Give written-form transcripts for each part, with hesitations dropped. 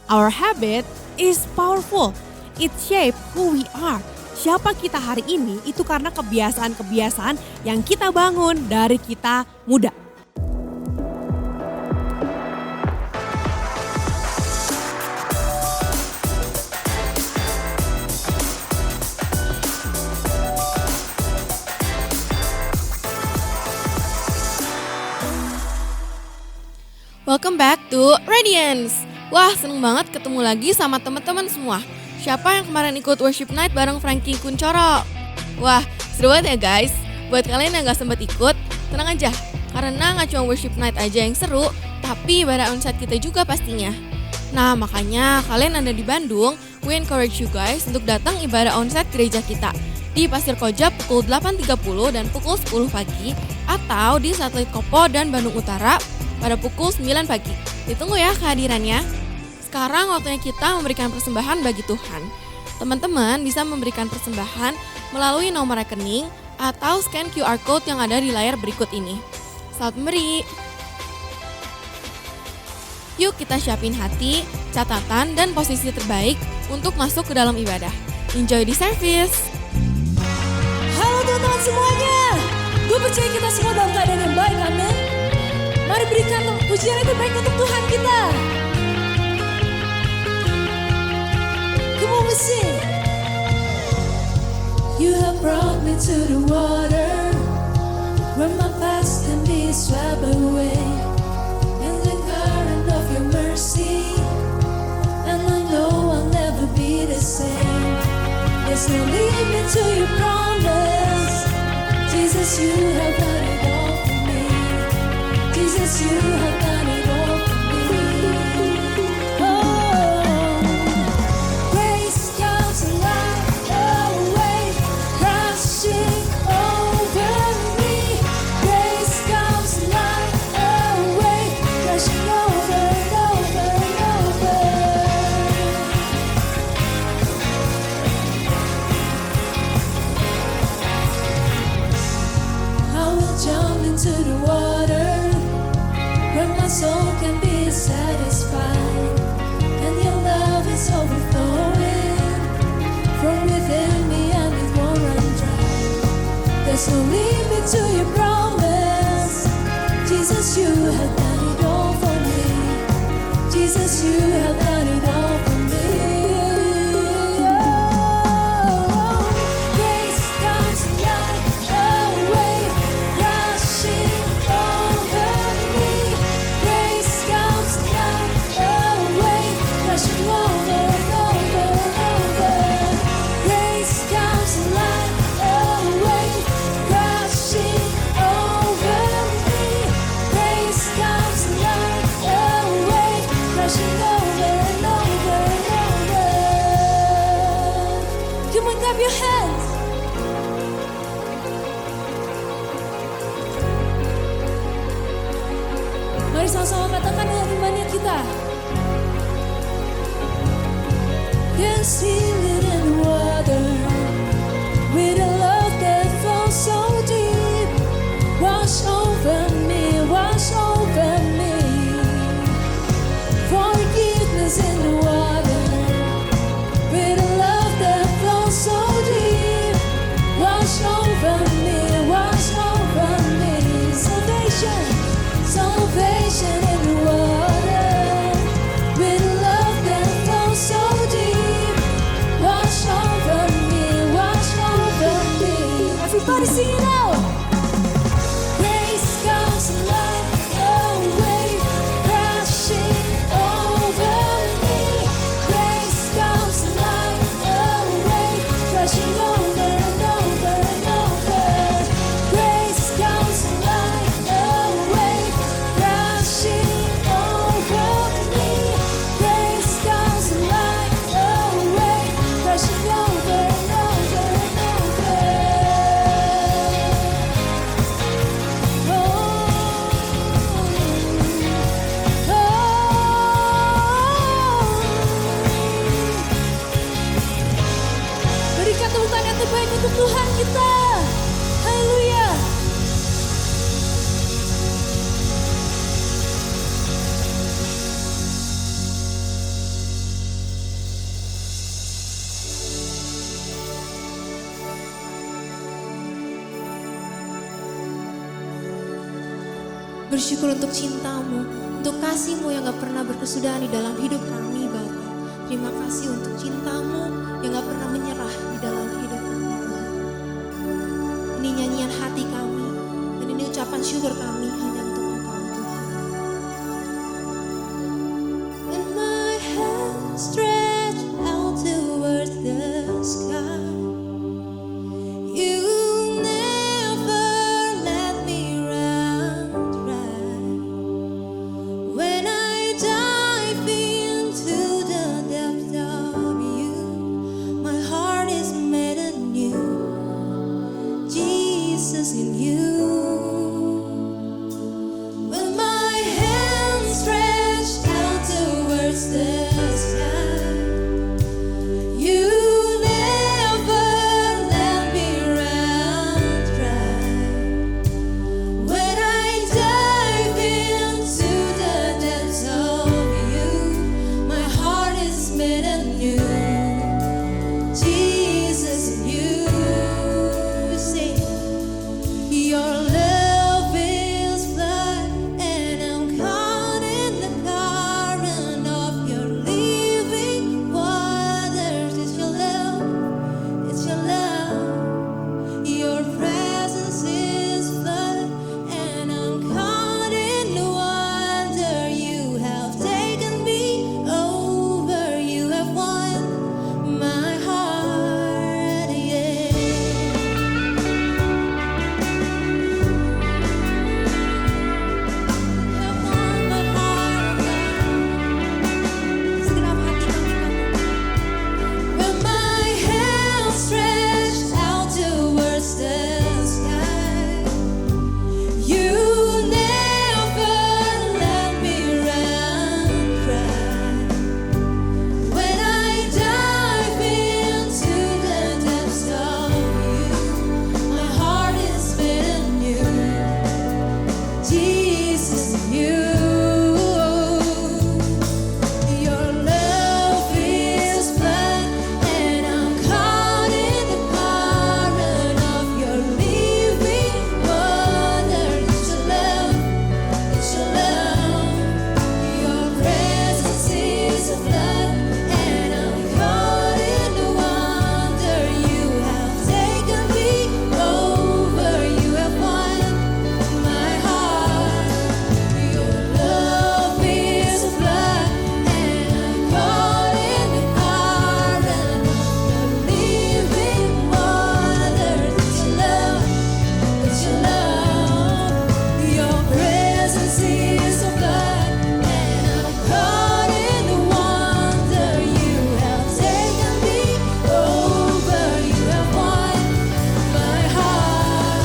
Our habit is powerful. It shape who we are. Siapa kita hari ini itu karena kebiasaan-kebiasaan yang kita bangun dari kita muda. Welcome back to Radiance. Wah, seneng banget ketemu lagi sama teman-teman semua. Siapa yang kemarin ikut worship night bareng Frankie Kuncoro? Wah, seru banget ya guys. Buat kalian yang gak sempet ikut, tenang aja. Karena gak cuma worship night aja yang seru, tapi ibadah onsite kita juga pastinya. Nah, makanya kalian ada di Bandung, we encourage you guys untuk datang ibadah onsite gereja kita di Pasir Koja pukul 8.30 dan pukul 10 pagi, atau di Satelit Kopo dan Bandung Utara pada pukul 9 pagi. Ditunggu ya kehadirannya. Sekarang waktunya kita memberikan persembahan bagi Tuhan. Teman-teman bisa memberikan persembahan melalui nomor rekening atau scan QR Code yang ada di layar berikut ini. Selamat memberi. Yuk kita siapin hati, catatan, dan posisi terbaik untuk masuk ke dalam ibadah. Enjoy the service. Halo teman-teman semuanya. Gue percaya kita semua dalam keadaan yang baik, amin. Mari berikan pujian yang terbaik untuk Tuhan kita. Come on, we sing. You have brought me to the water where my past can be swept away in the current of your mercy, and I know I'll never be the same. There's no limit to your promise. Jesus, you have done it all. Jesus, you have done it all for me. Oh, grace comes like a wave crashing over me. Grace comes like a wave crashing over and over and over. I will jump into the water where my soul can be satisfied, and your love is overflowing from within me, and it won't run dry. There's no limit to your promise. Jesus, you have done it all for me. Jesus, you have done it all for me. Oh, grace comes like a wave rushing over me. Grace comes like a wave rushing over and over and over. Grace comes like a wave rushing over me. Grace comes like a wave rushing over and over and over. Come on, clap your hands. Mari sama-sama katakan dengan imannya kita. There's healing in the water with a love that flows so deep. Wash over me, wash over me. Forgiveness in the water with a love that flows so deep. Wash over me, wash over me. Salvation, salvation in the water with a love that flows so deep. bersyukur untuk cintamu, untuk kasihmu yang gak pernah berkesudahan di dalam hidup kami Bapa. Terima kasih untuk cintamu yang gak pernah menyerah di dalam hidup kami Tuhan. Ini nyanyian hati kami dan ini ucapan syukur kami hanya untuk Engkau Tuhan. When my hands stretch out towards the sky, you never let me run dry. When I dive into the depths of you, my heart is made anew. Jesus in you. When my hands stretched out towards the sky, you never let me run dry. When I dive into the depths of you, my heart is made anew. Jesus in you. Sing. Your love is blood, and I'm caught in the current of your living waters. It's your love, it's your love. Your presence is blood, and I'm caught in the wonder. You have taken me over, you have won my heart, yeah. When my hands stretched out towards the sky, you never let me run dry. When I dive into the depths of you, my heart is made anew. Jesus, you. Your love is blood, and I'm caught in the current of your living water. It's your love, it's your love. Your presence is a flood, and I'm caught in the wonder. You have taken me over, you have won my heart. Your love is a flood, and I'm caught in the current of your living water. It's your love, it's your love. Your presence is a flood, and I'm caught in the wonder. You have taken me over, you have won my heart.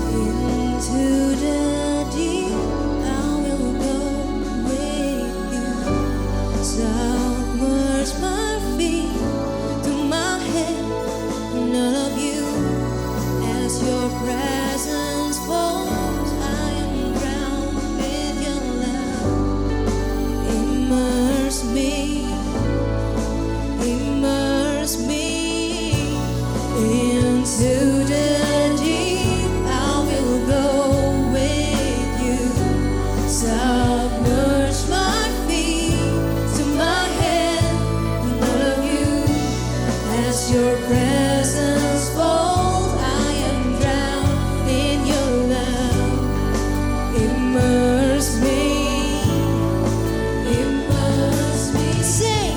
Into the deep, I will go with you. Submerge my feet to my head, none of you. As your presence falls, I am drowned in your love. Immerse me into the deep. I will go with you. Submerge my feet to my head, none of you. As your presence falls, I am drowned in your love. Immerse me, sing.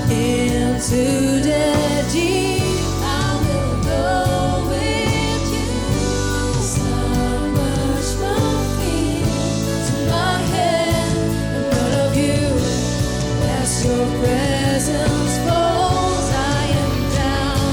Into the deep, I will go with you. Submerge my feet to my head, none of you. As your presence falls, I am down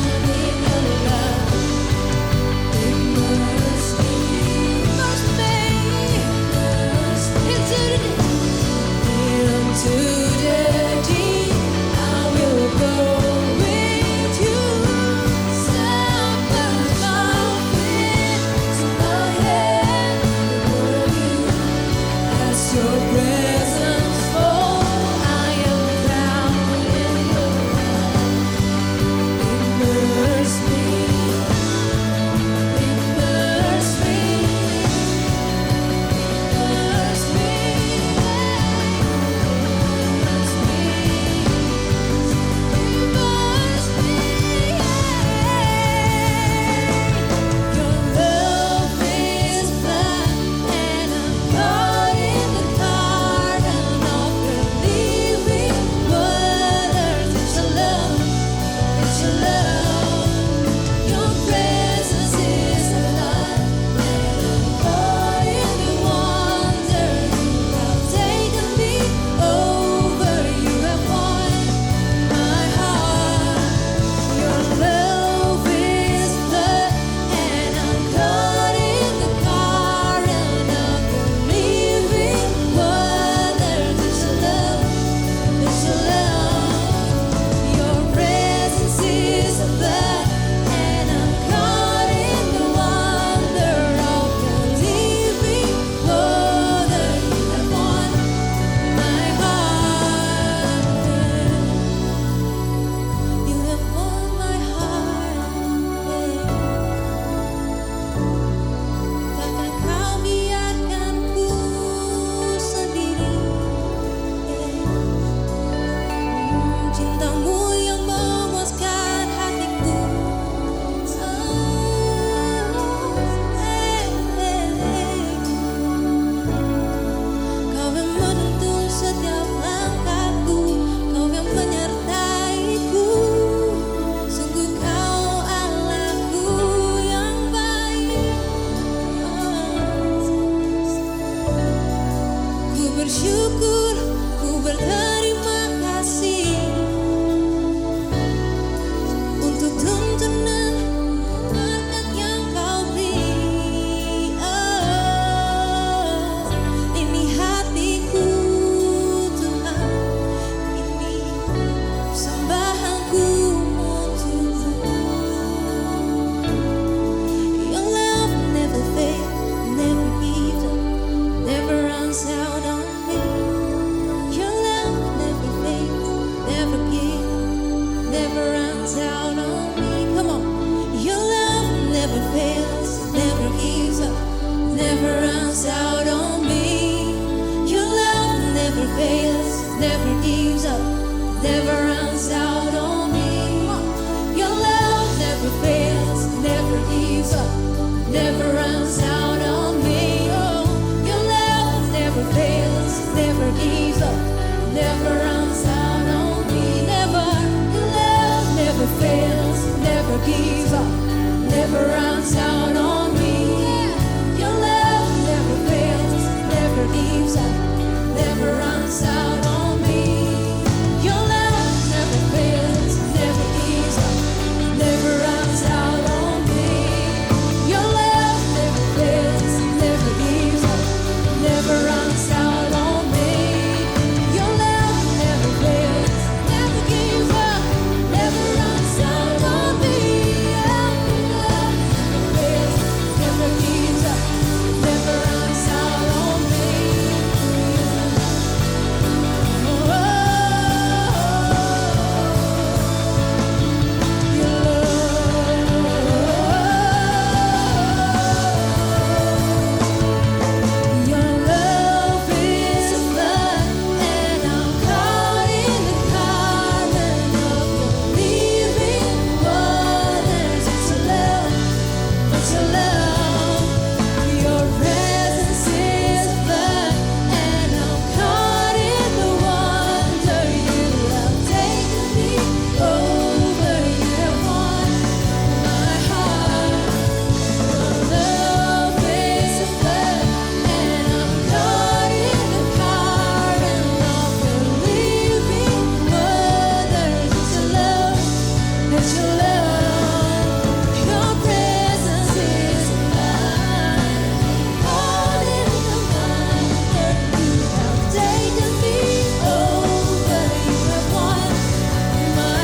never runs out on me. Your love never fails, never gives up, never runs out on me. Your love never fails, never gives up, never runs out on me. Oh, your love never fails, never gives up, never runs out on me. Never, your love never fails, never gives up, never runs out on me. Your love never fails, never gives up, never runs out on me. Your love never fails, never gives up, never runs out on me. Your love never fails, never gives up, never runs out on me. Your love never fails, never gives up, never runs out on me. Your love never fails, never gives up, never runs out on me. Your love is a flood, and I'm caught in the current of your living waters. It's your love, it's your love. Your presence is a flood, and I'm caught in the wonder. You have taken me over. You have won my heart. Your love is a flood, and I'm caught in the current of your living waters. It's your love, it's your love. Your presence is mine, caught in the wonder. You have taken me over. You have won my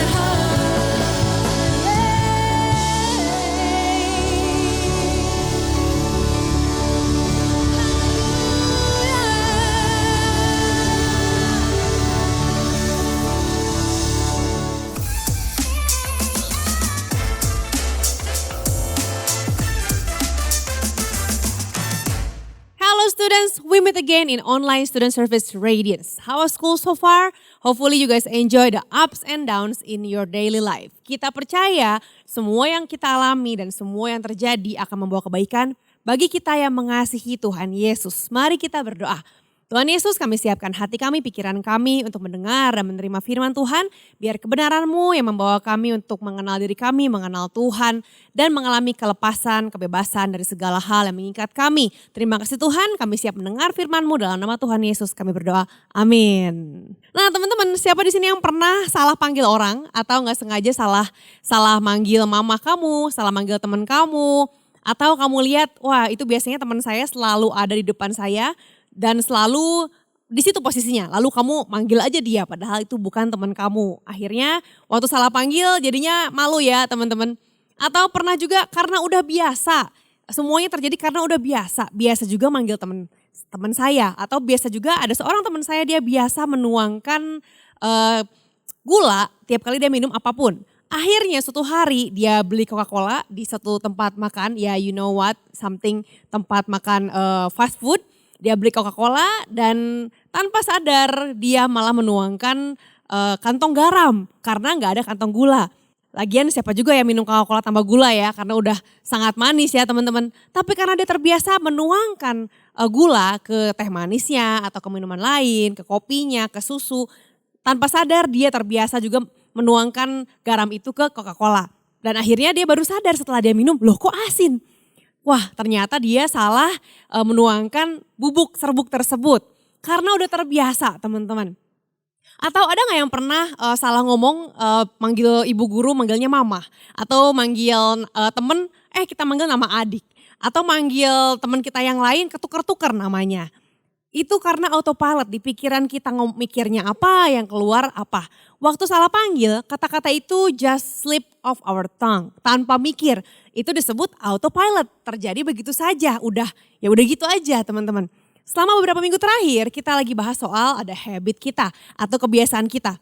Hello students, we meet again in online student service Radiance. How was school so far? Hopefully you guys enjoy the ups and downs in your daily life. Kita percaya semua yang kita alami dan semua yang terjadi akan membawa kebaikan bagi kita yang mengasihi Tuhan Yesus. Mari kita berdoa. Tuhan Yesus, kami siapkan hati kami, pikiran kami untuk mendengar dan menerima firman Tuhan. Biar kebenaran-Mu yang membawa kami untuk mengenal diri kami, mengenal Tuhan, dan mengalami kelepasan, kebebasan dari segala hal yang mengikat kami. Terima kasih Tuhan, kami siap mendengar firman-Mu dalam nama Tuhan Yesus. Kami berdoa, amin. Nah teman-teman, siapa di sini yang pernah salah panggil orang atau nggak sengaja salah manggil mama kamu, salah manggil teman kamu, atau kamu lihat, wah itu biasanya teman saya selalu ada di depan saya, dan selalu di situ posisinya. Lalu kamu manggil aja dia padahal itu bukan teman kamu. Akhirnya waktu salah panggil jadinya malu ya teman-teman. Atau pernah juga karena udah biasa. Semuanya terjadi karena udah biasa. Biasa juga manggil teman saya. Atau biasa juga ada seorang teman saya dia biasa menuangkan gula tiap kali dia minum apapun. Akhirnya suatu hari dia beli Coca-Cola di satu tempat makan. Ya you know what, tempat makan fast food. Dia beli Coca-Cola dan tanpa sadar dia malah menuangkan kantong garam karena nggak ada kantong gula. Lagian siapa juga yang minum Coca-Cola tambah gula ya karena udah sangat manis ya teman-teman. Tapi karena dia terbiasa menuangkan gula ke teh manisnya atau ke minuman lain, ke kopinya, ke susu. Tanpa sadar dia terbiasa juga menuangkan garam itu ke Coca-Cola. Dan akhirnya dia baru sadar setelah dia minum, loh kok asin? Wah ternyata dia salah menuangkan bubuk serbuk tersebut. Karena udah terbiasa teman-teman. Atau ada gak yang pernah salah ngomong manggil ibu guru manggilnya mama. Atau manggil temen kita manggil nama adik. Atau manggil teman kita yang lain ketuker-tuker namanya. Itu karena autopilot di pikiran kita mikirnya apa yang keluar apa. Waktu salah panggil kata-kata itu just slip off our tongue tanpa mikir. Itu disebut autopilot. Terjadi begitu saja. Udah gitu aja teman-teman. Selama beberapa minggu terakhir kita lagi bahas soal ada habit kita atau kebiasaan kita.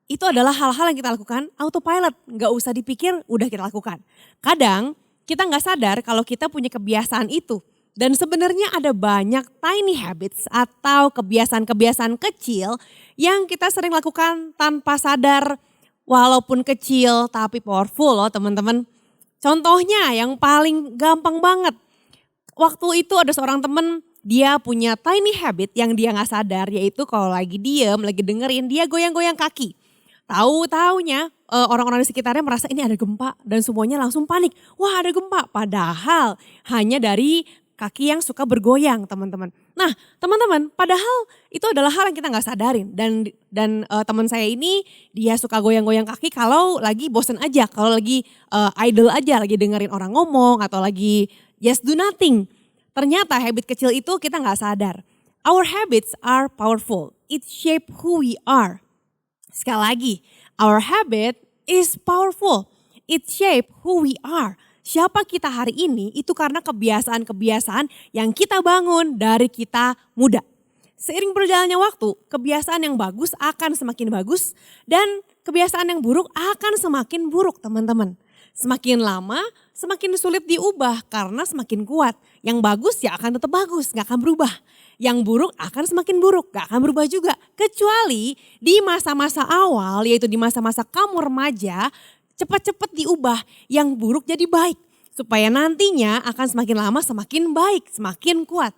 Itu adalah hal-hal yang kita lakukan autopilot. Gak usah dipikir udah kita lakukan. Kadang kita gak sadar kalau kita punya kebiasaan itu. Dan sebenarnya ada banyak tiny habits atau kebiasaan-kebiasaan kecil yang kita sering lakukan tanpa sadar walaupun kecil tapi powerful loh teman-teman. Contohnya yang paling gampang banget. Waktu itu ada seorang temen dia punya tiny habit yang dia gak sadar yaitu kalau lagi diem, lagi dengerin dia goyang-goyang kaki. Tahu-taunya orang-orang di sekitarnya merasa ini ada gempa dan semuanya langsung panik. Wah ada gempa padahal hanya dari kaki yang suka bergoyang teman-teman. Nah teman-teman padahal itu adalah hal yang kita gak sadarin. Dan teman saya ini dia suka goyang-goyang kaki kalau lagi bosen aja. Kalau lagi idle aja, lagi dengerin orang ngomong atau lagi just do nothing. Ternyata habit kecil itu kita gak sadar. Our habits are powerful. It shape who we are. Sekali lagi, our habit is powerful. It shape who we are. Siapa kita hari ini itu karena kebiasaan-kebiasaan yang kita bangun dari kita muda. Seiring berjalannya waktu, kebiasaan yang bagus akan semakin bagus dan kebiasaan yang buruk akan semakin buruk teman-teman. Semakin lama, semakin sulit diubah karena semakin kuat. Yang bagus ya akan tetap bagus, gak akan berubah. Yang buruk akan semakin buruk, gak akan berubah juga. Kecuali di masa-masa awal, yaitu di masa-masa kamu remaja, cepat-cepat diubah yang buruk jadi baik. Supaya nantinya akan semakin lama semakin baik, semakin kuat.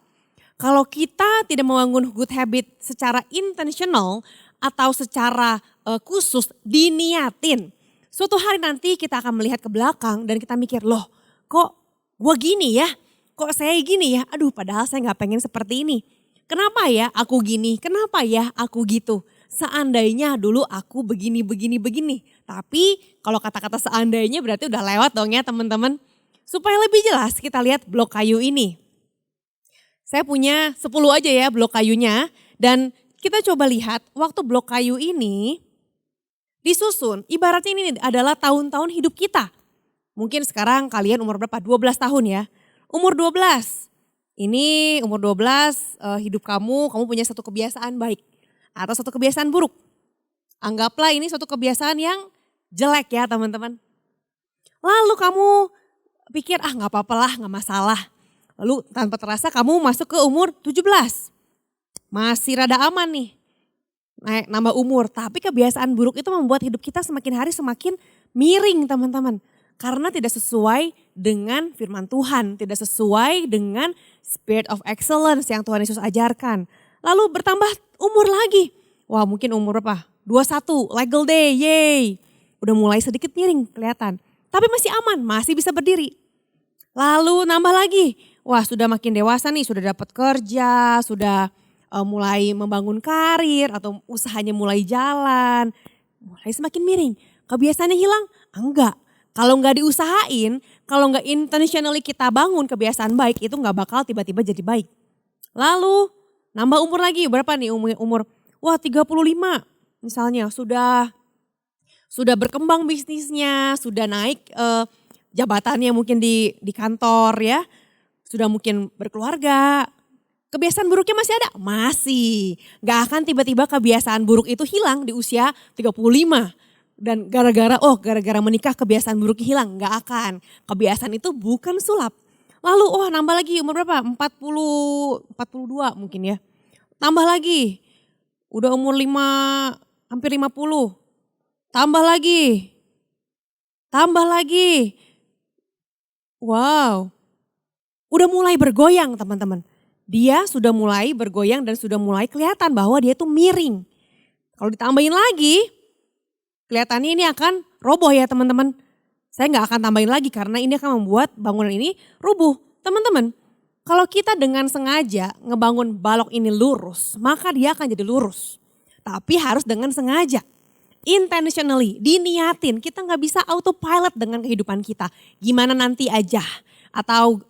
Kalau kita tidak membangun good habit secara intentional atau secara khusus diniatin. Suatu hari nanti kita akan melihat ke belakang dan kita mikir, loh kok gue gini ya? Kok saya gini ya? Aduh padahal saya gak pengen seperti ini. Kenapa ya aku gini? Kenapa ya aku gitu? Seandainya dulu aku begini. Tapi kalau kata-kata seandainya berarti udah lewat dong ya teman-teman. Supaya lebih jelas kita lihat blok kayu ini. Saya punya 10 aja ya blok kayunya. Dan kita coba lihat waktu blok kayu ini disusun, ibaratnya ini adalah tahun-tahun hidup kita. Mungkin sekarang kalian umur berapa? 12 tahun ya. Umur 12, ini umur 12 hidup kamu punya satu kebiasaan baik atau satu kebiasaan buruk. Anggaplah ini suatu kebiasaan yang jelek ya teman-teman. Lalu kamu pikir gak apa-apa lah, gak masalah. Lalu tanpa terasa kamu masuk ke umur 17. Masih rada aman nih. Naik nambah umur, tapi kebiasaan buruk itu membuat hidup kita semakin hari semakin miring teman-teman. Karena tidak sesuai dengan firman Tuhan, tidak sesuai dengan spirit of excellence yang Tuhan Yesus ajarkan. Lalu bertambah umur lagi. Wah mungkin umur berapa? 21, legal day, yay. Udah mulai sedikit miring kelihatan. Tapi masih aman, masih bisa berdiri. Lalu nambah lagi, wah sudah makin dewasa nih, sudah dapat kerja, sudah mulai membangun karir atau usahanya mulai jalan, mulai semakin miring. Kebiasaannya hilang? Enggak. Kalau enggak diusahain, kalau enggak intentionally kita bangun kebiasaan baik itu enggak bakal tiba-tiba jadi baik. Lalu nambah umur lagi, berapa nih umur? Wah 35 misalnya sudah berkembang bisnisnya, sudah naik jabatannya mungkin di kantor ya, sudah mungkin berkeluarga. Kebiasaan buruknya masih ada? Masih. Gak akan tiba-tiba kebiasaan buruk itu hilang di usia 35. Dan gara-gara menikah kebiasaan buruk hilang. Gak akan. Kebiasaan itu bukan sulap. Lalu nambah lagi umur berapa? 42 mungkin ya. Tambah lagi. Udah umur hampir 50. Tambah lagi. Wow. Udah mulai bergoyang teman-teman. Dia sudah mulai bergoyang dan sudah mulai kelihatan bahwa dia tuh miring. Kalau ditambahin lagi, kelihatannya ini akan roboh ya teman-teman. Saya nggak akan tambahin lagi karena ini akan membuat bangunan ini rubuh. Teman-teman, kalau kita dengan sengaja ngebangun balok ini lurus, maka dia akan jadi lurus. Tapi harus dengan sengaja, intentionally, diniatin. Kita nggak bisa autopilot dengan kehidupan kita. Gimana nanti aja atau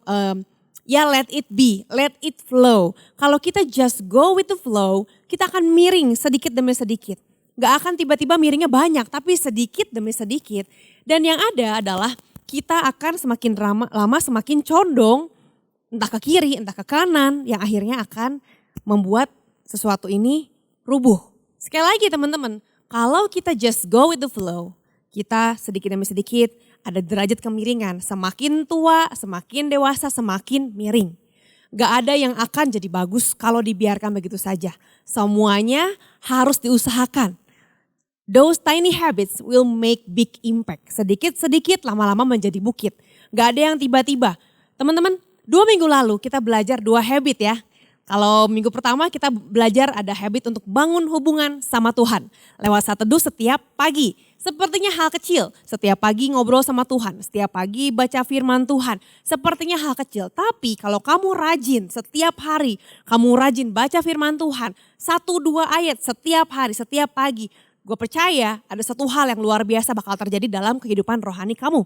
ya let it be, let it flow. Kalau kita just go with the flow, kita akan miring sedikit demi sedikit. Gak akan tiba-tiba miringnya banyak, tapi sedikit demi sedikit. Dan yang ada adalah kita akan semakin lama semakin condong, entah ke kiri, entah ke kanan, yang akhirnya akan membuat sesuatu ini rubuh. Sekali lagi teman-teman, kalau kita just go with the flow, kita sedikit demi sedikit ada derajat kemiringan. Semakin tua, semakin dewasa, semakin miring. Gak ada yang akan jadi bagus kalau dibiarkan begitu saja. Semuanya harus diusahakan. Those tiny habits will make big impact. Sedikit-sedikit lama-lama menjadi bukit. Gak ada yang tiba-tiba. Teman-teman, 2 minggu lalu kita belajar 2 habit ya. Kalau minggu pertama kita belajar ada habit untuk bangun hubungan sama Tuhan. Lewat saat teduh setiap pagi. Sepertinya hal kecil, setiap pagi ngobrol sama Tuhan, setiap pagi baca firman Tuhan. Sepertinya hal kecil, tapi kalau kamu rajin setiap hari, kamu rajin baca firman Tuhan, 1-2 ayat setiap hari, setiap pagi. Gue percaya ada satu hal yang luar biasa bakal terjadi dalam kehidupan rohani kamu.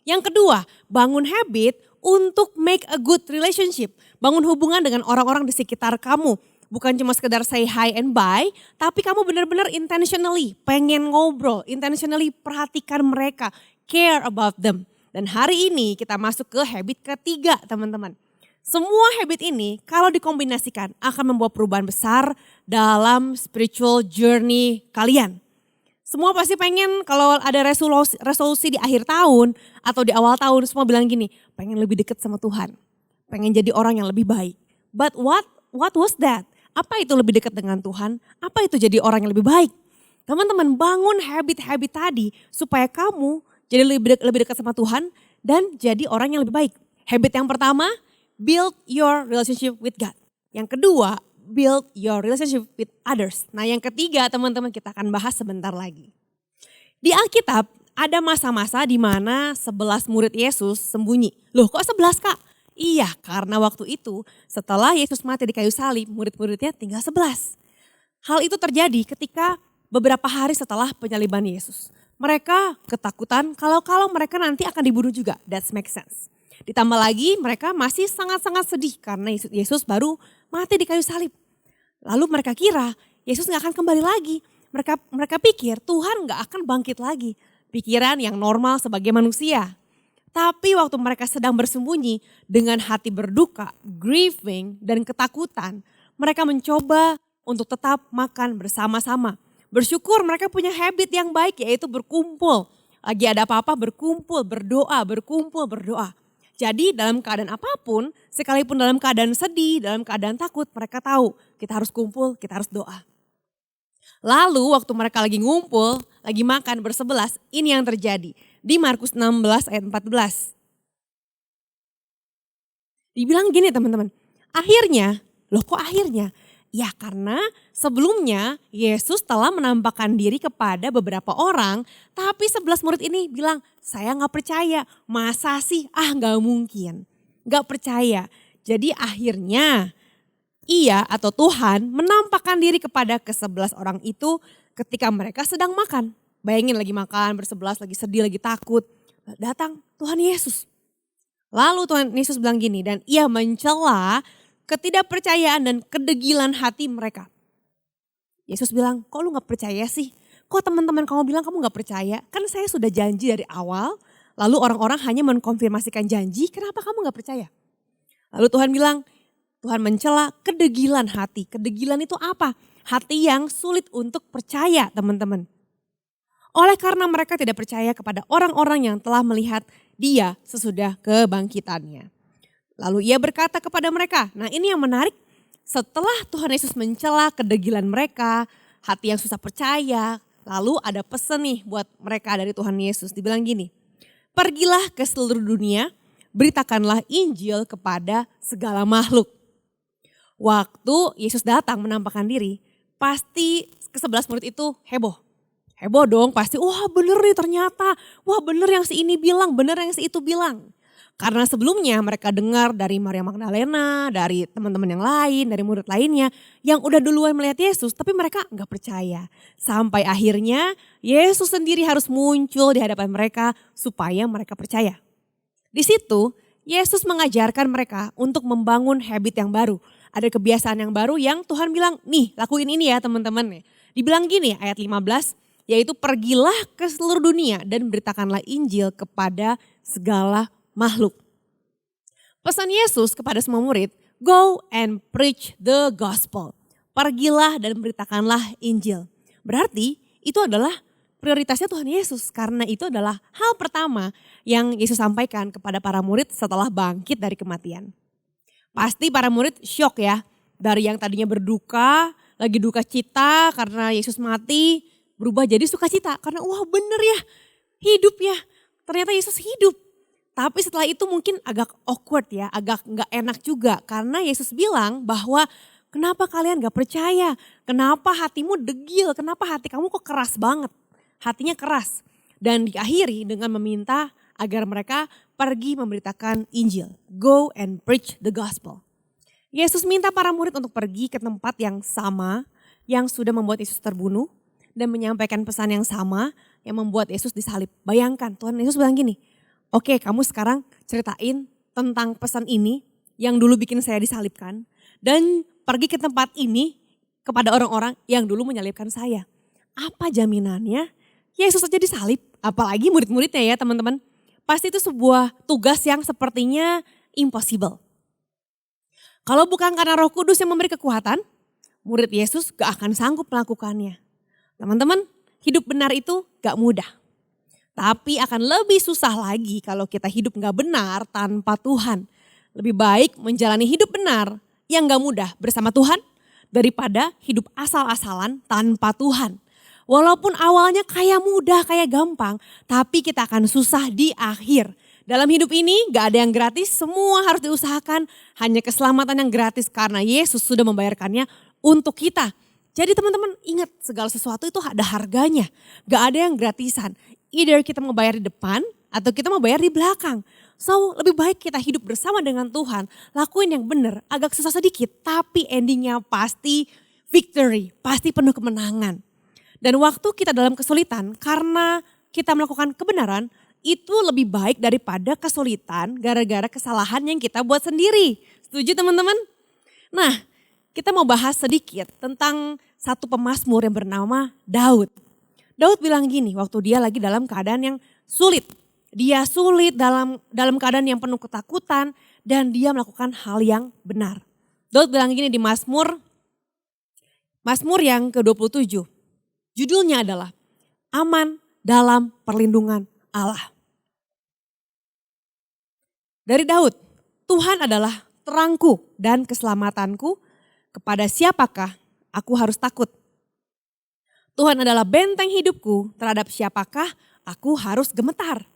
Yang kedua, bangun habit untuk make a good relationship. Bangun hubungan dengan orang-orang di sekitar kamu. Bukan cuma sekedar say hi and bye, tapi kamu benar-benar intentionally pengen ngobrol, intentionally perhatikan mereka, care about them. Dan hari ini kita masuk ke habit ketiga teman-teman. Semua habit ini kalau dikombinasikan akan membawa perubahan besar dalam spiritual journey kalian. Semua pasti pengen kalau ada resolusi di akhir tahun atau di awal tahun semua bilang gini, pengen lebih dekat sama Tuhan. Pengen jadi orang yang lebih baik. But what was that? Apa itu lebih dekat dengan Tuhan? Apa itu jadi orang yang lebih baik? Teman-teman bangun habit-habit tadi supaya kamu jadi lebih dekat sama Tuhan dan jadi orang yang lebih baik. Habit yang pertama, build your relationship with God. Yang kedua, build your relationship with others. Nah yang ketiga teman-teman kita akan bahas sebentar lagi. Di Alkitab ada masa-masa di mana 11 murid Yesus sembunyi. Loh kok 11 Kak? Iya, karena waktu itu setelah Yesus mati di kayu salib, murid-muridnya tinggal 11. Hal itu terjadi ketika beberapa hari setelah penyaliban Yesus. Mereka ketakutan kalau mereka nanti akan dibunuh juga. That makes sense. Ditambah lagi mereka masih sangat-sangat sedih karena Yesus baru mati di kayu salib. Lalu mereka kira Yesus gak akan kembali lagi. Mereka pikir Tuhan gak akan bangkit lagi. Pikiran yang normal sebagai manusia. Tapi waktu mereka sedang bersembunyi dengan hati berduka, grieving dan ketakutan, mereka mencoba untuk tetap makan bersama-sama. Bersyukur mereka punya habit yang baik yaitu berkumpul. Lagi ada apa-apa berkumpul, berdoa. Jadi dalam keadaan apapun, sekalipun dalam keadaan sedih, dalam keadaan takut, mereka tahu kita harus kumpul, kita harus doa. Lalu waktu mereka lagi ngumpul, lagi makan bersebelas, ini yang terjadi. Di Markus 16 ayat 14. Dibilang gini teman-teman, akhirnya, loh kok akhirnya? Ya karena sebelumnya Yesus telah menampakkan diri kepada beberapa orang, tapi 11 murid ini bilang, saya gak percaya, masa sih? Gak mungkin, gak percaya. Jadi akhirnya ia atau Tuhan menampakkan diri kepada ke-11 orang itu ketika mereka sedang makan. Bayangin lagi makan bersebelas, lagi sedih, lagi takut. Datang Tuhan Yesus. Lalu Tuhan Yesus bilang gini, dan ia mencela ketidakpercayaan dan kedegilan hati mereka. Yesus bilang, kok lu gak percaya sih? Kok teman-teman kamu bilang kamu gak percaya? Kan saya sudah janji dari awal, lalu orang-orang hanya mengkonfirmasikan janji, kenapa kamu gak percaya? Lalu Tuhan bilang, Tuhan mencela kedegilan hati. Kedegilan itu apa? Hati yang sulit untuk percaya teman-teman. Oleh karena mereka tidak percaya kepada orang-orang yang telah melihat dia sesudah kebangkitannya. Lalu ia berkata kepada mereka, nah ini yang menarik. Setelah Tuhan Yesus mencela kedegilan mereka, hati yang susah percaya. Lalu ada pesan nih buat mereka dari Tuhan Yesus. Dibilang gini, pergilah ke seluruh dunia, beritakanlah Injil kepada segala makhluk. Waktu Yesus datang menampakkan diri, pasti ke-11 murid itu heboh. Heboh dong pasti, wah bener nih ternyata, wah bener yang si ini bilang, bener yang si itu bilang. Karena sebelumnya mereka dengar dari Maria Magdalena, dari teman-teman yang lain, dari murid lainnya yang udah duluan melihat Yesus tapi mereka gak percaya. Sampai akhirnya Yesus sendiri harus muncul di hadapan mereka supaya mereka percaya. Di situ Yesus mengajarkan mereka untuk membangun habit yang baru. Ada kebiasaan yang baru yang Tuhan bilang, nih lakuin ini ya teman-teman. Dibilang gini ayat 15, yaitu pergilah ke seluruh dunia dan beritakanlah Injil kepada segala makhluk. Pesan Yesus kepada semua murid, go and preach the gospel. Pergilah dan beritakanlah Injil. Berarti itu adalah prioritasnya Tuhan Yesus karena itu adalah hal pertama yang Yesus sampaikan kepada para murid setelah bangkit dari kematian. Pasti para murid syok ya. Dari yang tadinya berduka, lagi duka cita karena Yesus mati, berubah jadi sukacita. Karena wah bener ya, hidup ya. Ternyata Yesus hidup. Tapi setelah itu mungkin agak awkward ya, agak gak enak juga. Karena Yesus bilang bahwa kenapa kalian gak percaya? Kenapa hatimu degil? Kenapa hati kamu kok keras banget? Hatinya keras. Dan diakhiri dengan meminta agar mereka pergi memberitakan Injil. Go and preach the gospel. Yesus minta para murid untuk pergi ke tempat yang sama yang sudah membuat Yesus terbunuh. Dan menyampaikan pesan yang sama yang membuat Yesus disalib. Bayangkan Tuhan Yesus bilang gini, oke, kamu sekarang ceritain tentang pesan ini yang dulu bikin saya disalibkan. Dan pergi ke tempat ini kepada orang-orang yang dulu menyalibkan saya. Apa jaminannya? Yesus saja disalib, apalagi murid-muridnya ya teman-teman. Pasti itu sebuah tugas yang sepertinya impossible. Kalau bukan karena Roh Kudus yang memberi kekuatan, murid Yesus gak akan sanggup melakukannya. Teman-teman, hidup benar itu gak mudah. Tapi akan lebih susah lagi kalau kita hidup gak benar tanpa Tuhan. Lebih baik menjalani hidup benar yang gak mudah bersama Tuhan daripada hidup asal-asalan tanpa Tuhan. Walaupun awalnya kayak mudah, kayak gampang, tapi kita akan susah di akhir. Dalam hidup ini gak ada yang gratis, semua harus diusahakan. Hanya keselamatan yang gratis karena Yesus sudah membayarkannya untuk kita. Jadi teman-teman ingat segala sesuatu itu ada harganya. Gak ada yang gratisan. Either kita mau bayar di depan atau kita mau bayar di belakang. So lebih baik kita hidup bersama dengan Tuhan. Lakuin yang benar, agak susah sedikit tapi endingnya pasti victory. Pasti penuh kemenangan. Dan waktu kita dalam kesulitan karena kita melakukan kebenaran itu lebih baik daripada kesulitan gara-gara kesalahan yang kita buat sendiri. Setuju teman-teman? Nah, kita mau bahas sedikit tentang satu pemazmur yang bernama Daud. Daud bilang gini waktu dia lagi dalam keadaan yang sulit. Dia sulit dalam keadaan yang penuh ketakutan dan dia melakukan hal yang benar. Daud bilang gini di Mazmur yang ke-27. Judulnya adalah Aman dalam Perlindungan Allah. Dari Daud, Tuhan adalah terangku dan keselamatanku. Kepada siapakah aku harus takut? Tuhan adalah benteng hidupku, terhadap siapakah aku harus gemetar?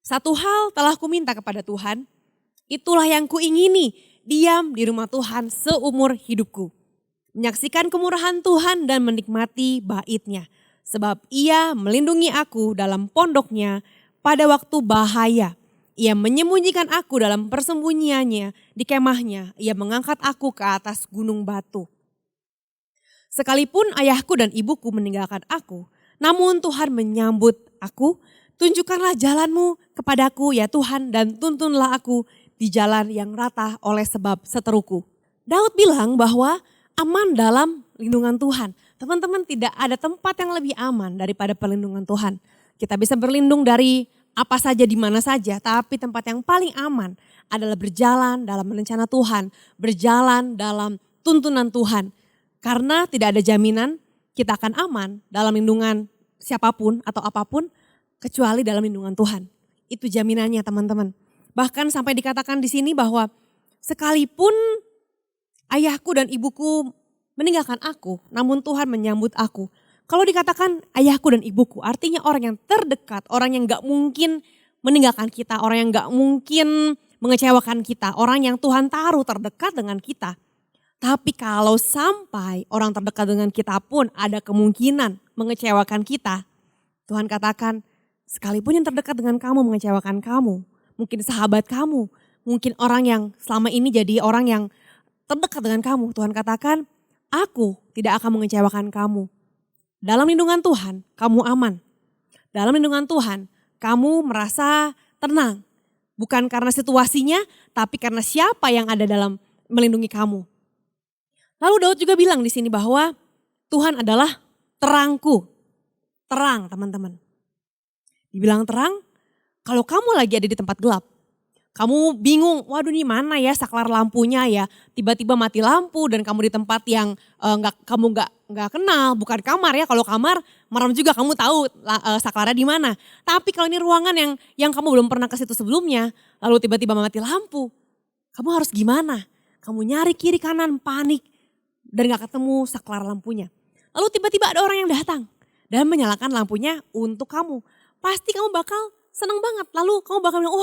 Satu hal telah kuminta kepada Tuhan, itulah yang kuingini, diam di rumah Tuhan seumur hidupku. Menyaksikan kemurahan Tuhan dan menikmati bait-Nya. Sebab Ia melindungi aku dalam pondoknya pada waktu bahaya. Ia menyembunyikan aku dalam persembunyiannya, di kemahnya ia mengangkat aku ke atas gunung batu. Sekalipun ayahku dan ibuku meninggalkan aku, namun Tuhan menyambut aku. Tunjukkanlah jalanmu kepadaku ya Tuhan dan tuntunlah aku di jalan yang rata oleh sebab seteruku. Daud bilang bahwa aman dalam lindungan Tuhan. Teman-teman tidak ada tempat yang lebih aman daripada perlindungan Tuhan. Kita bisa berlindung dari apa saja di mana saja, tapi tempat yang paling aman adalah berjalan dalam rencana Tuhan, berjalan dalam tuntunan Tuhan. Karena tidak ada jaminan kita akan aman dalam lindungan siapapun atau apapun kecuali dalam lindungan Tuhan. Itu jaminannya teman-teman. Bahkan sampai dikatakan di sini bahwa sekalipun ayahku dan ibuku meninggalkan aku, namun Tuhan menyambut aku. Kalau dikatakan ayahku dan ibuku, artinya orang yang terdekat, orang yang gak mungkin meninggalkan kita, orang yang gak mungkin mengecewakan kita, orang yang Tuhan taruh terdekat dengan kita. Tapi kalau sampai orang terdekat dengan kita pun ada kemungkinan mengecewakan kita, Tuhan katakan sekalipun yang terdekat dengan kamu mengecewakan kamu, mungkin sahabat kamu, mungkin orang yang selama ini jadi orang yang terdekat dengan kamu, Tuhan katakan aku tidak akan mengecewakan kamu. Dalam lindungan Tuhan, kamu aman. Dalam lindungan Tuhan, kamu merasa tenang. Bukan karena situasinya, tapi karena siapa yang ada dalam melindungi kamu. Lalu Daud juga bilang di sini bahwa Tuhan adalah terangku. Terang teman-teman. Dibilang terang, kalau kamu lagi ada di tempat gelap. Kamu bingung, waduh ini mana ya saklar lampunya ya. Tiba-tiba mati lampu dan kamu di tempat yang kamu nggak kenal, bukan kamar ya. Kalau kamar malam juga kamu tahu saklarnya di mana. Tapi kalau ini ruangan yang kamu belum pernah ke situ sebelumnya, lalu tiba-tiba mati lampu. Kamu harus gimana? Kamu nyari kiri kanan, panik, dan gak ketemu saklar lampunya. Lalu tiba-tiba ada orang yang datang dan menyalakan lampunya untuk kamu. Pasti kamu bakal seneng banget. Lalu kamu bakal bilang,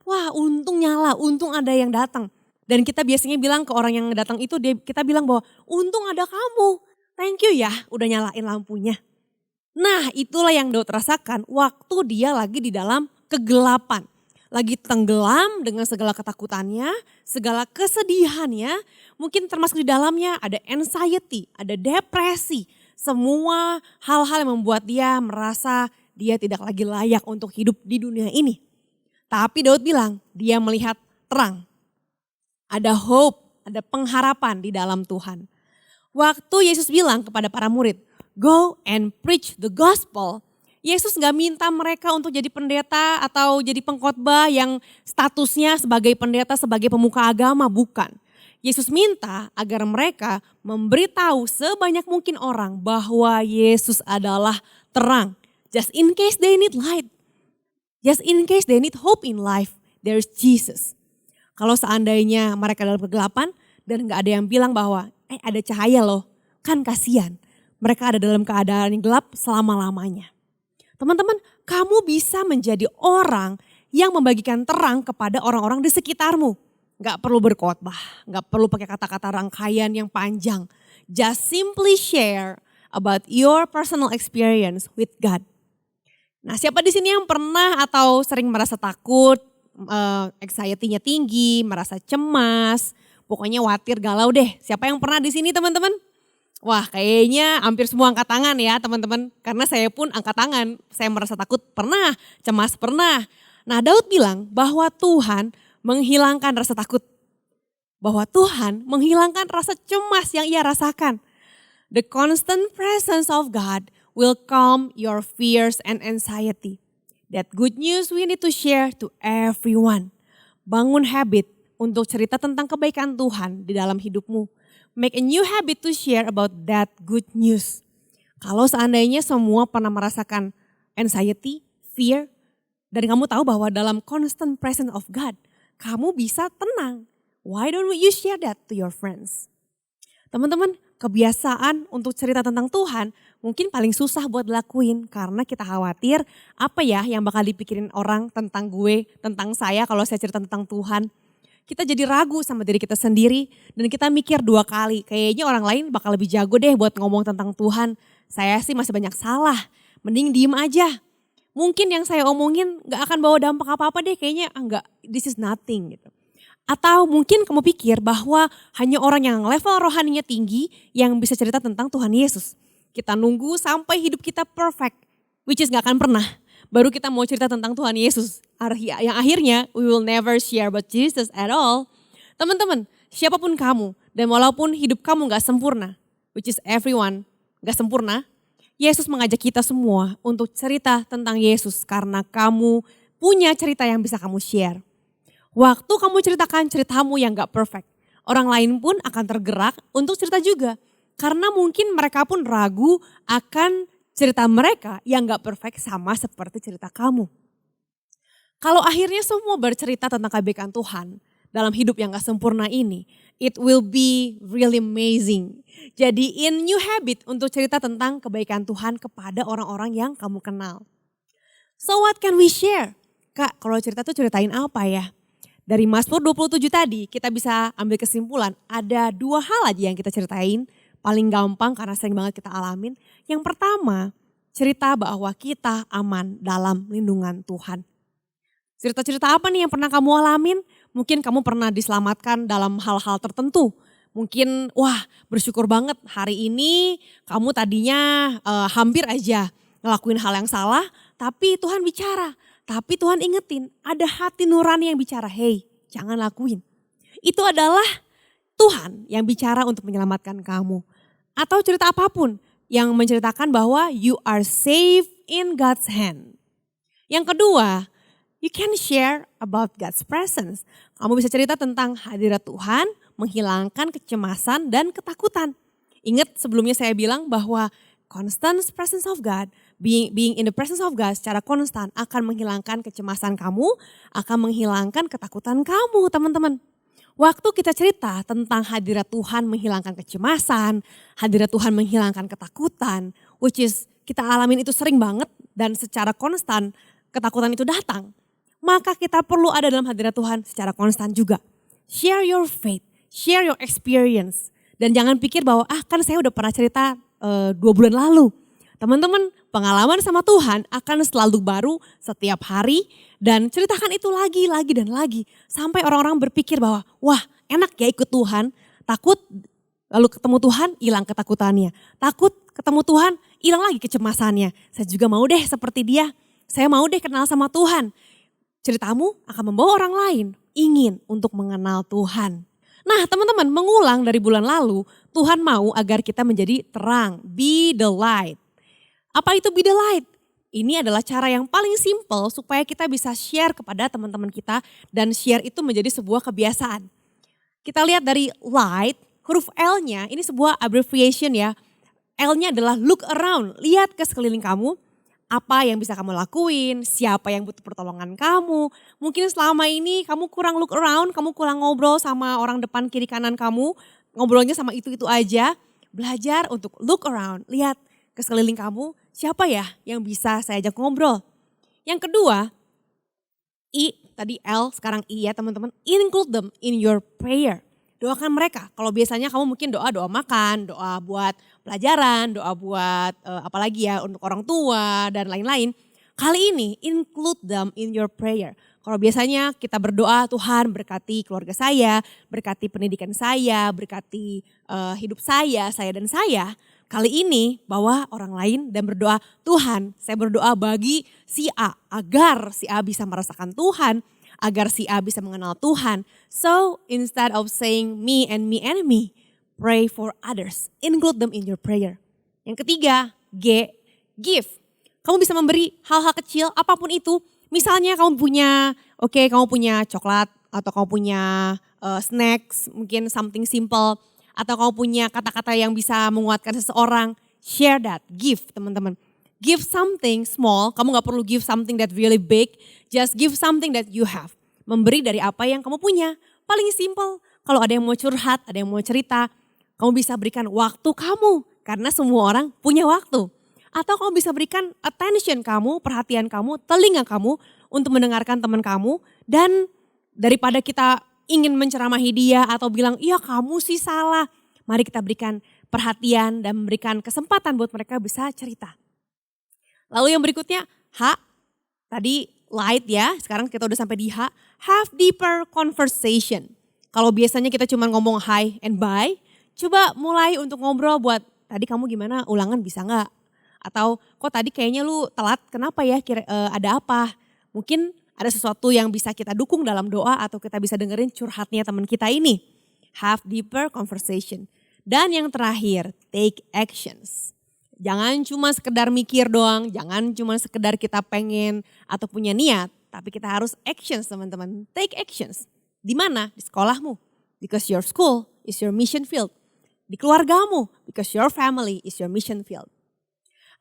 wah untung nyala, untung ada yang datang. Dan kita biasanya bilang ke orang yang datang itu, kita bilang bahwa untung ada kamu. Thank you ya udah nyalain lampunya. Nah itulah yang Daud rasakan waktu dia lagi di dalam kegelapan. Lagi tenggelam dengan segala ketakutannya, segala kesedihannya. Mungkin termasuk di dalamnya ada anxiety, ada depresi. Semua hal-hal yang membuat dia merasa dia tidak lagi layak untuk hidup di dunia ini. Tapi Daud bilang dia melihat terang. Ada hope, ada pengharapan di dalam Tuhan. Waktu Yesus bilang kepada para murid, go and preach the gospel. Yesus gak minta mereka untuk jadi pendeta atau jadi pengkhotbah yang statusnya sebagai pendeta, sebagai pemuka agama, bukan. Yesus minta agar mereka memberitahu sebanyak mungkin orang bahwa Yesus adalah terang. Just in case they need light. Just in case they need hope in life, there's Jesus. Kalau seandainya mereka dalam kegelapan dan gak ada yang bilang bahwa ada cahaya loh, kan kasihan. Mereka ada dalam keadaan yang gelap selama-lamanya. Teman-teman, kamu bisa menjadi orang yang membagikan terang kepada orang-orang di sekitarmu. Gak perlu berkhotbah, gak perlu pakai kata-kata rangkaian yang panjang. Just simply share about your personal experience with God. Nah, siapa di sini yang pernah atau sering merasa takut, anxiety-nya tinggi, merasa cemas, pokoknya khawatir, galau deh. Siapa yang pernah di sini teman-teman? Wah kayaknya hampir semua angkat tangan ya teman-teman. Karena saya pun angkat tangan, saya merasa takut pernah, cemas pernah. Nah Daud bilang bahwa Tuhan menghilangkan rasa takut. Bahwa Tuhan menghilangkan rasa cemas yang ia rasakan. The constant presence of God will calm your fears and anxiety. That good news we need to share to everyone. Bangun habit untuk cerita tentang kebaikan Tuhan di dalam hidupmu. Make a new habit to share about that good news. Kalau seandainya semua pernah merasakan anxiety, fear, dan kamu tahu bahwa dalam constant presence of God, kamu bisa tenang. Why don't you share that to your friends? Teman-teman, kebiasaan untuk cerita tentang Tuhan mungkin paling susah buat dilakuin karena kita khawatir apa ya yang bakal dipikirin orang tentang gue, tentang saya kalau saya cerita tentang Tuhan. Kita jadi ragu sama diri kita sendiri dan kita mikir 2 kali. Kayaknya orang lain bakal lebih jago deh buat ngomong tentang Tuhan. Saya sih masih banyak salah, mending diem aja. Mungkin yang saya omongin gak akan bawa dampak apa-apa deh, kayaknya enggak, this is nothing gitu. Atau mungkin kamu pikir bahwa hanya orang yang level rohaninya tinggi yang bisa cerita tentang Tuhan Yesus. Kita nunggu sampai hidup kita perfect, which is gak akan pernah. Baru kita mau cerita tentang Tuhan Yesus. Yang akhirnya we will never share about Jesus at all. Teman-teman, siapapun kamu dan walaupun hidup kamu gak sempurna, which is everyone gak sempurna, Yesus mengajak kita semua untuk cerita tentang Yesus karena kamu punya cerita yang bisa kamu share. Waktu kamu ceritakan ceritamu yang gak perfect, orang lain pun akan tergerak untuk cerita juga. Karena mungkin mereka pun ragu akan cerita mereka yang gak perfect sama seperti cerita kamu. Kalau akhirnya semua bercerita tentang kebaikan Tuhan dalam hidup yang gak sempurna ini, it will be really amazing. Jadiin new habit untuk cerita tentang kebaikan Tuhan kepada orang-orang yang kamu kenal. So what can we share? Kak, kalau cerita tuh ceritain apa ya? Dari Mazmur 27 tadi kita bisa ambil kesimpulan ada 2 hal aja yang kita ceritain. Paling gampang karena sering banget kita alamin. Yang pertama, cerita bahwa kita aman dalam lindungan Tuhan. Cerita-cerita apa nih yang pernah kamu alamin? Mungkin kamu pernah diselamatkan dalam hal-hal tertentu. Mungkin bersyukur banget hari ini kamu tadinya hampir aja ngelakuin hal yang salah. Tapi Tuhan bicara, tapi Tuhan ingetin ada hati nurani yang bicara, hey jangan lakuin. Itu adalah Tuhan yang bicara untuk menyelamatkan kamu. Atau cerita apapun yang menceritakan bahwa you are safe in God's hand. Yang kedua, you can share about God's presence. Kamu bisa cerita tentang hadirat Tuhan, menghilangkan kecemasan dan ketakutan. Ingat sebelumnya saya bilang bahwa constant presence of God, being in the presence of God secara konstan akan menghilangkan kecemasan kamu, akan menghilangkan ketakutan kamu teman-teman. Waktu kita cerita tentang hadirat Tuhan menghilangkan kecemasan, hadirat Tuhan menghilangkan ketakutan, which is kita alamin itu sering banget dan secara konstan ketakutan itu datang. Maka kita perlu ada dalam hadirat Tuhan secara konstan juga. Share your faith, share your experience. Dan jangan pikir bahwa kan saya udah pernah cerita 2 bulan lalu. Teman-teman, pengalaman sama Tuhan akan selalu baru setiap hari dan ceritakan itu lagi dan lagi. Sampai orang-orang berpikir bahwa wah enak ya ikut Tuhan, takut lalu ketemu Tuhan hilang ketakutannya. Takut ketemu Tuhan hilang lagi kecemasannya. Saya juga mau deh seperti dia, saya mau deh kenal sama Tuhan. Ceritamu akan membawa orang lain ingin untuk mengenal Tuhan. Nah teman-teman, mengulang dari bulan lalu, Tuhan mau agar kita menjadi terang, be the light. Apa itu be the light? Ini adalah cara yang paling simple supaya kita bisa share kepada teman-teman kita dan share itu menjadi sebuah kebiasaan. Kita lihat dari light, huruf L-nya ini sebuah abbreviation ya. L-nya adalah look around, lihat ke sekeliling kamu. Apa yang bisa kamu lakuin, siapa yang butuh pertolongan kamu. Mungkin selama ini kamu kurang look around, kamu kurang ngobrol sama orang depan kiri kanan kamu. Ngobrolnya sama itu-itu aja. Belajar untuk look around, lihat ke sekeliling kamu, siapa ya yang bisa saya ajak ngobrol. Yang kedua, I, tadi L, sekarang I ya teman-teman, include them in your prayer. Doakan mereka, kalau biasanya kamu mungkin doa makan, doa buat pelajaran, doa buat apalagi ya untuk orang tua dan lain-lain. Kali ini include them in your prayer. Kalau biasanya kita berdoa Tuhan berkati keluarga saya, berkati pendidikan saya, berkati hidup saya dan saya. Kali ini bawa orang lain dan berdoa, Tuhan saya berdoa bagi si A agar si A bisa merasakan Tuhan, agar si A bisa mengenal Tuhan. So instead of saying me and me and me, pray for others, include them in your prayer. Yang ketiga, G, give. Kamu bisa memberi hal-hal kecil apapun itu. Misalnya kamu punya coklat atau kamu punya snacks, mungkin something simple. Atau kamu punya kata-kata yang bisa menguatkan seseorang, share that, give teman-teman. Give something small, kamu gak perlu give something that really big, just give something that you have. Memberi dari apa yang kamu punya, paling simple. Kalau ada yang mau curhat, ada yang mau cerita, kamu bisa berikan waktu kamu, karena semua orang punya waktu. Atau kamu bisa berikan attention kamu, perhatian kamu, telinga kamu untuk mendengarkan teman kamu. Dan daripada kita ingin menceramahi dia atau bilang, iya kamu sih salah. Mari kita berikan perhatian dan memberikan kesempatan buat mereka bisa cerita. Lalu yang berikutnya, H, tadi light ya, sekarang kita udah sampai di H. Have deeper conversation. Kalau biasanya kita cuma ngomong hi and bye, coba mulai untuk ngobrol buat, tadi kamu gimana, ulangan bisa gak? Atau kok tadi kayaknya lu telat, kenapa ya, ada apa? Mungkin ada sesuatu yang bisa kita dukung dalam doa atau kita bisa dengerin curhatnya teman kita ini. Have deeper conversation. Dan yang terakhir, take actions. Jangan cuma sekedar mikir doang, jangan cuma sekedar kita pengen atau punya niat. Tapi kita harus actions teman-teman, take actions. Di mana? Di sekolahmu. Because your school is your mission field. Di keluargamu, because your family is your mission field.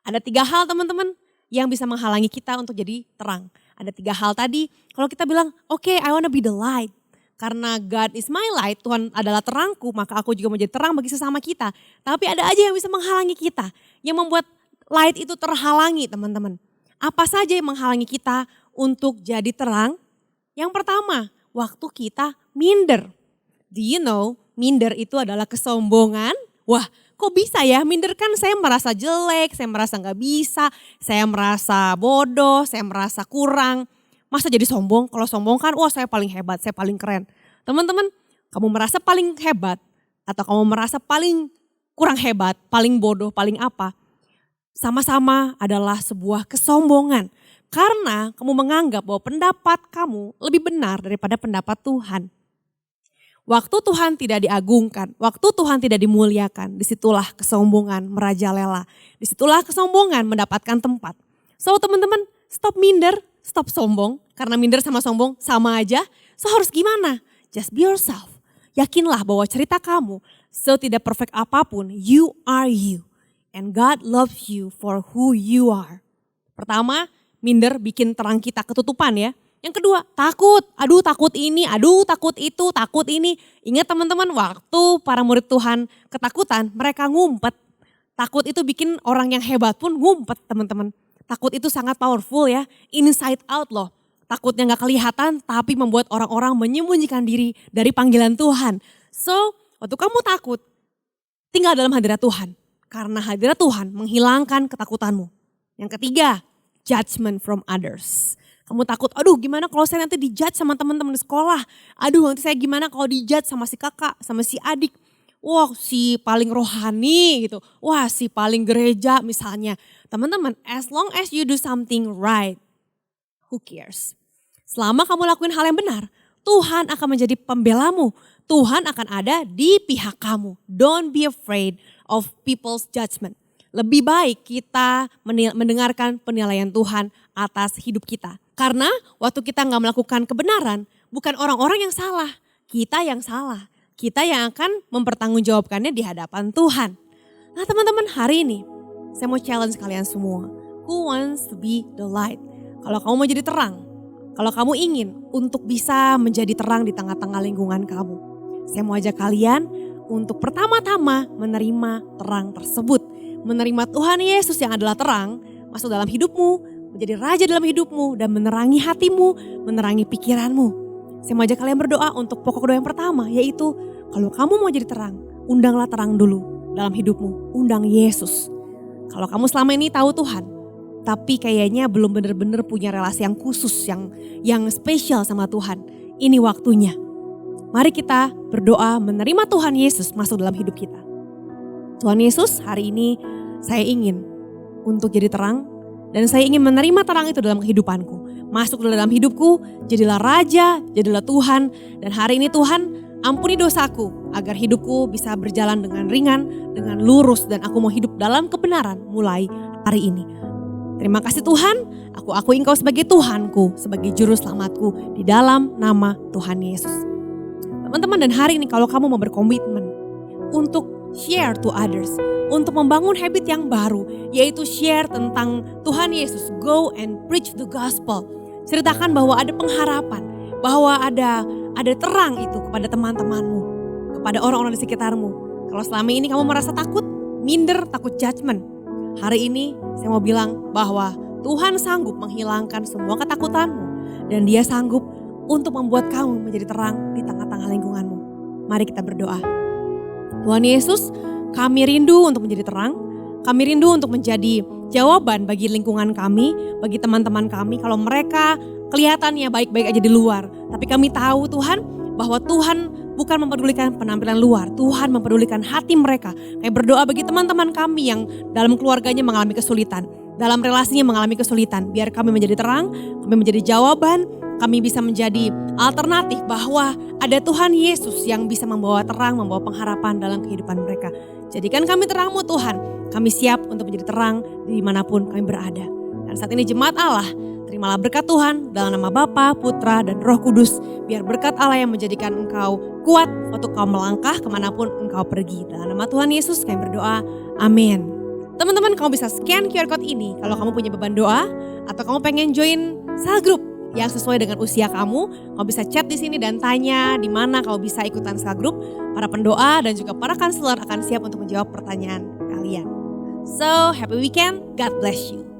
Ada 3 hal teman-teman yang bisa menghalangi kita untuk jadi terang. Ada 3 hal tadi, kalau kita bilang, okay, I wanna be the light. Karena God is my light, Tuhan adalah terangku, maka aku juga menjadi terang bagi sesama kita. Tapi ada aja yang bisa menghalangi kita, yang membuat light itu terhalangi teman-teman. Apa saja yang menghalangi kita untuk jadi terang? Yang pertama, waktu kita minder. Do you know, minder itu adalah kesombongan? Wah, kok bisa ya, minder kan saya merasa jelek, saya merasa gak bisa, saya merasa bodoh, saya merasa kurang. Masa jadi sombong? Kalau sombong kan, wah saya paling hebat, saya paling keren. Teman-teman, kamu merasa paling hebat atau kamu merasa paling kurang hebat, paling bodoh, paling apa? Sama-sama adalah sebuah kesombongan. Karena kamu menganggap bahwa pendapat kamu lebih benar daripada pendapat Tuhan. Waktu Tuhan tidak diagungkan, waktu Tuhan tidak dimuliakan, disitulah kesombongan merajalela. Disitulah kesombongan mendapatkan tempat. So teman-teman, stop minder, stop sombong. Karena minder sama sombong sama aja. So harus gimana? Just be yourself. Yakinlah bahwa cerita kamu, setidak perfect apapun, you are you. And God loves you for who you are. Pertama, minder bikin terang kita ketutupan ya. Yang kedua, takut. Aduh takut ini, aduh takut itu, takut ini. Ingat teman-teman, waktu para murid Tuhan ketakutan, mereka ngumpet. Takut itu bikin orang yang hebat pun ngumpet teman-teman. Takut itu sangat powerful ya, inside out loh. Takutnya gak kelihatan tapi membuat orang-orang menyembunyikan diri dari panggilan Tuhan. So, waktu kamu takut, tinggal dalam hadirat Tuhan. Karena hadirat Tuhan menghilangkan ketakutanmu. Yang ketiga, judgment from others. Kamu takut, aduh gimana kalau saya nanti dijudge sama teman-teman di sekolah. Aduh nanti saya gimana kalau dijudge sama si kakak, sama si adik. Wah si paling rohani gitu. Wah si paling gereja misalnya. Teman-teman, as long as you do something right, who cares? Selama kamu lakuin hal yang benar, Tuhan akan menjadi pembelamu. Tuhan akan ada di pihak kamu. Don't be afraid of people's judgment. Lebih baik kita mendengarkan penilaian Tuhan atas hidup kita. Karena waktu kita gak melakukan kebenaran, bukan orang-orang yang salah, kita yang salah. Kita yang akan mempertanggungjawabkannya di hadapan Tuhan. Nah teman-teman, hari ini saya mau challenge kalian semua. Who wants to be the light? Kalau kamu mau jadi terang, kalau kamu ingin untuk bisa menjadi terang di tengah-tengah lingkungan kamu, saya mau ajak kalian untuk pertama-tama menerima terang tersebut. Menerima Tuhan Yesus yang adalah terang masuk dalam hidupmu, menjadi raja dalam hidupmu dan menerangi hatimu, menerangi pikiranmu. Saya mau ajak kalian berdoa untuk pokok doa yang pertama, yaitu kalau kamu mau jadi terang, undanglah terang dulu dalam hidupmu, undang Yesus. Kalau kamu selama ini tahu Tuhan, tapi kayaknya belum benar-benar punya relasi yang khusus, yang spesial sama Tuhan, ini waktunya. Mari kita berdoa menerima Tuhan Yesus masuk dalam hidup kita. Tuhan Yesus, hari ini saya ingin untuk jadi terang dan saya ingin menerima terang itu dalam kehidupanku. Masuk dalam hidupku, jadilah raja, jadilah Tuhan. Dan hari ini Tuhan, ampuni dosaku agar hidupku bisa berjalan dengan ringan, dengan lurus. Dan aku mau hidup dalam kebenaran mulai hari ini. Terima kasih Tuhan, aku akui Engkau sebagai Tuhanku, sebagai juru selamatku di dalam nama Tuhan Yesus. Teman-teman, dan hari ini kalau kamu mau berkomitmen untuk share to others, untuk membangun habit yang baru, yaitu share tentang Tuhan Yesus, go and preach the gospel. Ceritakan bahwa ada pengharapan, bahwa ada terang itu kepada teman-temanmu, kepada orang-orang di sekitarmu. Kalau selama ini kamu merasa takut, minder, takut judgment, hari ini saya mau bilang bahwa Tuhan sanggup menghilangkan semua ketakutanmu dan Dia sanggup untuk membuat kamu menjadi terang di tengah-tengah lingkunganmu. Mari kita berdoa. Tuhan Yesus, kami rindu untuk menjadi terang, kami rindu untuk menjadi jawaban bagi lingkungan kami, bagi teman-teman kami. Kalau mereka kelihatannya baik-baik aja di luar, tapi kami tahu Tuhan bahwa Tuhan bukan mempedulikan penampilan luar, Tuhan mempedulikan hati mereka. Kami berdoa bagi teman-teman kami yang dalam keluarganya mengalami kesulitan, dalam relasinya mengalami kesulitan. Biar kami menjadi terang, kami menjadi jawaban, kami bisa menjadi alternatif bahwa ada Tuhan Yesus yang bisa membawa terang, membawa pengharapan dalam kehidupan mereka. Jadikan kami terang-Mu Tuhan, kami siap untuk menjadi terang dimanapun kami berada. Dan saat ini jemaat Allah, terimalah berkat Tuhan dalam nama Bapa, Putra, dan Roh Kudus. Biar berkat Allah yang menjadikan engkau kuat waktu kau melangkah kemanapun engkau pergi. Dalam nama Tuhan Yesus kami berdoa, amin. Teman-teman, kamu bisa scan QR Code ini kalau kamu punya beban doa atau kamu pengen join cell group yang sesuai dengan usia kamu. Kamu bisa chat di sini dan tanya di mana kamu bisa ikutan cell group. Para pendoa dan juga para konselor akan siap untuk menjawab pertanyaan kalian. So, happy weekend. God bless you.